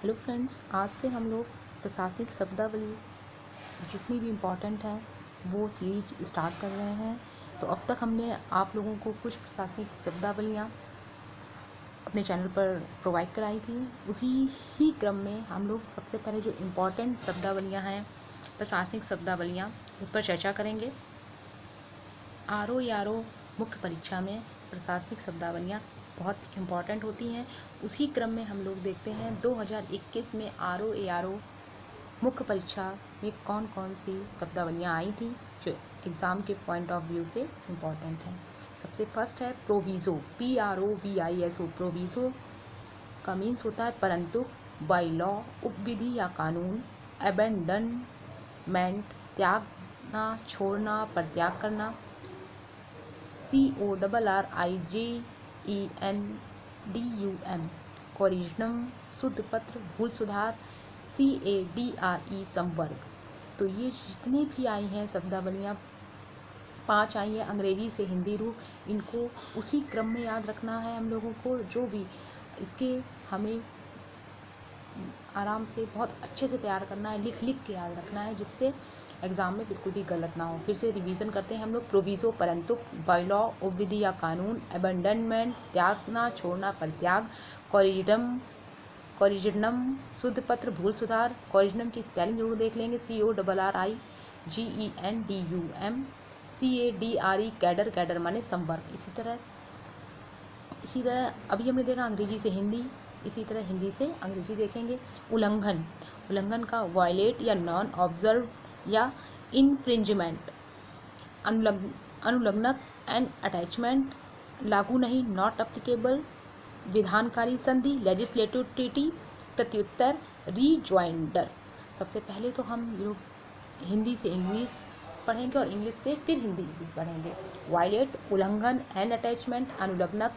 Hello friends, आज से हम लोग प्रशासनिक शब्दावली जितनी भी इम्पॉर्टेंट है वो सीरीज स्टार्ट कर रहे हैं। तो अब तक हमने आप लोगों को कुछ प्रशासनिक शब्दावलियाँ अपने चैनल पर प्रोवाइड कराई थी। उसी ही क्रम में हम लोग सबसे पहले जो इम्पॉर्टेंट शब्दावलियाँ हैं, प्रशासनिक शब्दावलियाँ, उस पर चर्चा करेंगे। आरओ मुख्य परीक्षा में प्रशासनिक शब्दावलियाँ बहुत इम्पॉर्टेंट होती हैं। उसी क्रम में हम लोग देखते हैं 2021 में आरओ मुख्य परीक्षा में कौन कौन सी शब्दावलियाँ आई थी जो एग्ज़ाम के पॉइंट ऑफ व्यू से इम्पॉर्टेंट हैं। सबसे फर्स्ट है प्रोविज़ो, PROVISO। प्रोविज़ो का मीन्स होता है परंतु, बाय लॉ उपविधि या कानून, अबेंडनमेंट त्यागना, छोड़ना, परित्याग करना, CORRIGENDUM कोरिजिनम, शुद्ध पत्र, भूल सुधार, CADRE संवर्ग। तो ये जितनी भी आई हैं शब्दावलियाँ, 5 आई हैं अंग्रेजी से हिंदी रूप, इनको उसी क्रम में याद रखना है हम लोगों को। जो भी इसके हमें आराम से बहुत अच्छे से तैयार करना है, लिख के याद रखना है, जिससे एग्ज़ाम में बिल्कुल भी गलत ना हो। फिर से रिवीजन करते हैं हम लोग। प्रोविज़ो परंतु, बाय लॉ उपविधि या कानून, अबेंडनमेंट त्यागना, छोड़ना, परित्याग, कोरिजिनम शुद्ध पत्र, भूल सुधार। कोरिजिनम की स्पेलिंग जरूर देख लेंगे, CORRIGENDUM, CADRE कैडर माने संवर्ग। इसी तरह अभी हमने देखा अंग्रेजी से हिंदी, इसी तरह हिंदी से अंग्रेजी देखेंगे। उल्लंघन का वायलेट या नॉन ऑब्जर्व या इनफ्रिंजमेंट। अनुलग्नक एंड अटैचमेंट, लागू नहीं, नॉट अप्लीकेबल। विधानकारी संधि, लेजिस्लेटिव ट्रीटी। प्रत्युत्तर, रीजॉइंडर। सबसे पहले तो हम लोग हिंदी से इंग्लिश पढ़ेंगे और इंग्लिश से फिर हिंदी पढ़ेंगे। वायलेट उल्लंघन, एंड अटैचमेंट, अनुलग्नक,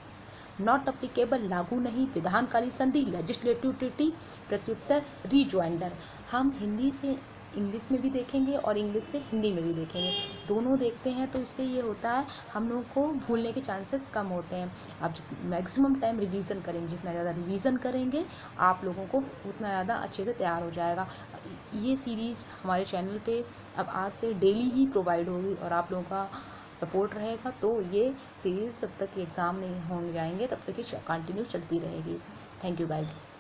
नॉट अप्लीकेबल लागू नहीं, विधानकारी संधि, लेजिस्लेटिव ट्रीटी। प्रत्युत्तर, रीजॉइंडर। हम हिंदी से इंग्लिश में भी देखेंगे और इंग्लिश से हिंदी में भी देखेंगे, दोनों देखते हैं। तो इससे ये होता है हम लोगों को भूलने के चांसेस कम होते हैं। आप मैक्सिमम टाइम रिवीजन करेंगे, जितना ज़्यादा रिवीजन करेंगे आप लोगों को उतना ज़्यादा अच्छे से तैयार हो जाएगा। ये सीरीज़ हमारे चैनल पे अब आज से डेली ही प्रोवाइड होगी और आप लोगों का सपोर्ट रहेगा तो ये सीरीज़ जब तक एग्ज़ाम नहीं होने जाएंगे तब तक ये कंटिन्यू चलती रहेगी। Thank you guys.